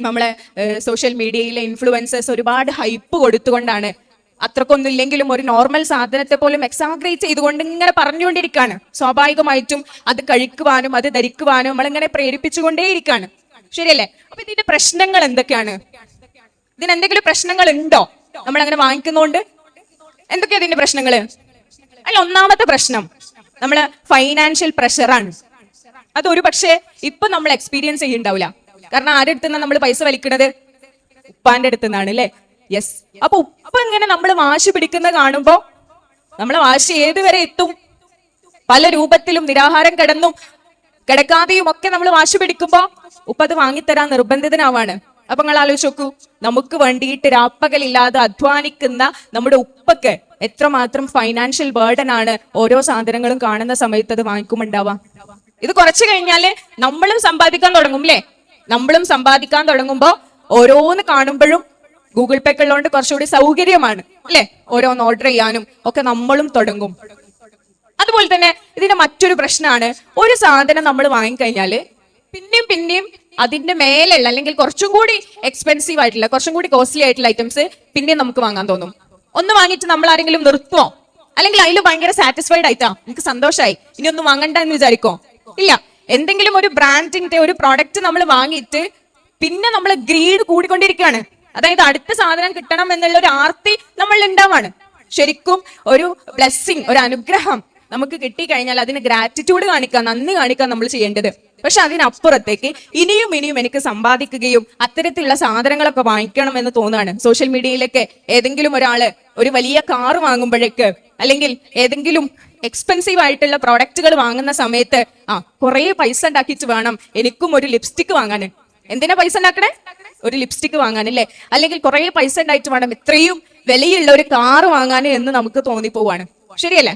നമ്മളെ സോഷ്യൽ മീഡിയയിലെ ഇൻഫ്ലുവൻസേഴ്സ് ഒരുപാട് ഹൈപ്പ് കൊടുത്തുകൊണ്ടാണ്, അത്രക്കൊന്നും ഇല്ലെങ്കിലും ഒരു നോർമൽ സാധനത്തെ പോലും എക്സാഗ്രേറ്റ് ചെയ്തുകൊണ്ട് ഇങ്ങനെ പറഞ്ഞുകൊണ്ടിരിക്കുകയാണ്. സ്വാഭാവികമായിട്ടും അത് കഴിക്കുവാനും അത് ധരിക്കുവാനും നമ്മളിങ്ങനെ പ്രേരിപ്പിച്ചുകൊണ്ടേയിരിക്കുകയാണ്. ശരിയല്ലേ? അപ്പൊ ഇതിന്റെ പ്രശ്നങ്ങൾ എന്തൊക്കെയാണ്? ഇതിനെന്തെങ്കിലും പ്രശ്നങ്ങൾ ഉണ്ടോ നമ്മൾ അങ്ങനെ വാങ്ങിക്കുന്നോണ്ട്? എന്തൊക്കെയാ ഇതിന്റെ പ്രശ്നങ്ങള്? അല്ല, ഒന്നാമത്തെ പ്രശ്നം നമ്മള് ഫൈനാൻഷ്യൽ പ്രഷറാണ്. അത് ഒരു പക്ഷേ ഇപ്പൊ നമ്മൾ എക്സ്പീരിയൻസ് ചെയ്യുന്നുണ്ടാവില്ല. കാരണം ആരുടെ അടുത്തുനിന്ന് നമ്മൾ പൈസ വലിക്കുന്നത്? ഉപ്പാന്റെ അടുത്തുനിന്നാണ് അല്ലേ? യെസ്. അപ്പൊ ഉപ്പ ഇങ്ങനെ നമ്മൾ വാശി പിടിക്കുന്ന കാണുമ്പോ നമ്മളെ വാശി ഏതുവരെ എത്തും? പല രൂപത്തിലും നിരാഹാരം കിടക്കാതെയും ഒക്കെ നമ്മൾ വാശി പിടിക്കുമ്പോ ഉപ്പ അത് വാങ്ങിത്തരാൻ നിർബന്ധിതനാവാണ്. അപ്പൊ നിങ്ങൾ ആലോചിച്ച് നോക്കൂ, നമുക്ക് വേണ്ടിയിട്ട് രാപ്പകലില്ലാതെ അധ്വാനിക്കുന്ന നമ്മുടെ ഉപ്പക്ക് എത്രമാത്രം ഫൈനാൻഷ്യൽ ബേർഡൻ ആണ് ഓരോ സാധനങ്ങളും കാണുന്ന സമയത്ത് അത് വാങ്ങിക്കുമുണ്ടാവാം. ഇത് കുറച്ചു കഴിഞ്ഞാല് നമ്മളും സമ്പാദിക്കാൻ തുടങ്ങും അല്ലേ? നമ്മളും സമ്പാദിക്കാൻ തുടങ്ങുമ്പോ ഓരോന്ന് കാണുമ്പോഴും ഗൂഗിൾ പേ ഉള്ളതുകൊണ്ട് കുറച്ചുകൂടി സൗകര്യമാണ് അല്ലെ? ഓരോന്ന് ഓർഡർ ചെയ്യാനും ഒക്കെ നമ്മളും തുടങ്ങും. അതുപോലെ തന്നെ ഇതിന്റെ മറ്റൊരു പ്രശ്നമാണ്, ഒരു സാധനം നമ്മൾ വാങ്ങിക്കഴിഞ്ഞാല് പിന്നെയും അതിന്റെ മേലുള്ള അല്ലെങ്കിൽ കുറച്ചും കൂടി എക്സ്പെൻസീവ് ആയിട്ടുള്ള, കുറച്ചും കൂടി കോസ്റ്റ്ലി ആയിട്ടുള്ള ഐറ്റംസ് പിന്നെയും നമുക്ക് വാങ്ങാൻ തോന്നും. ഒന്ന് വാങ്ങിയിട്ട് നമ്മൾ ആരെങ്കിലും നിർത്തുവോ? അല്ലെങ്കിൽ അതിൽ ഭയങ്കര സാറ്റിസ്ഫൈഡ് ആയിട്ടാ എനിക്ക് സന്തോഷമായി ഇനി ഒന്നും വാങ്ങണ്ട എന്ന് വിചാരിക്കോ? ഇല്ല. എന്തെങ്കിലും ഒരു ബ്രാൻഡിന്റെ ഒരു പ്രോഡക്റ്റ് നമ്മൾ വാങ്ങിയിട്ട് പിന്നെ നമ്മൾ ഗ്രീഡ് കൂടിക്കൊണ്ടിരിക്കുകയാണ്. അതായത് അടുത്ത സാധനം കിട്ടണം എന്നുള്ള ഒരു ആർത്തി നമ്മൾ ഉണ്ടാവാണ്. ശരിക്കും ഒരു ബ്ലെസ്സിങ്, ഒരു അനുഗ്രഹം നമുക്ക് കിട്ടിക്കഴിഞ്ഞാൽ അതിന് ഗ്രാറ്റിറ്റ്യൂഡ് കാണിക്കാൻ, നന്ദി കാണിക്കാൻ നമ്മൾ ചെയ്യേണ്ടത്. പക്ഷെ അതിനപ്പുറത്തേക്ക് ഇനിയും എനിക്ക് സമ്പാദിക്കുകയും അത്തരത്തിലുള്ള സാധനങ്ങളൊക്കെ വാങ്ങിക്കണം എന്ന് തോന്നുകയാണ്. സോഷ്യൽ മീഡിയയിലൊക്കെ ഏതെങ്കിലും ഒരാള് ഒരു വലിയ കാർ വാങ്ങുമ്പോഴേക്ക് അല്ലെങ്കിൽ ഏതെങ്കിലും എക്സ്പെൻസീവ് ആയിട്ടുള്ള പ്രോഡക്റ്റുകൾ വാങ്ങുന്ന സമയത്ത് കുറെ പൈസ ഉണ്ടാക്കിയിട്ട് വേണം എനിക്കും ഒരു ലിപ്സ്റ്റിക് വാങ്ങാൻ. എന്തിനാ പൈസ ഉണ്ടാക്കണേ? ഒരു ലിപ്സ്റ്റിക് വാങ്ങാനല്ലേ? അല്ലെങ്കിൽ കുറെ പൈസ ഉണ്ടായിട്ട് വേണം ഇത്രയും വിലയുള്ള ഒരു കാർ വാങ്ങാൻ എന്ന് നമുക്ക് തോന്നിപ്പോവാണ്. ശരിയല്ലേ?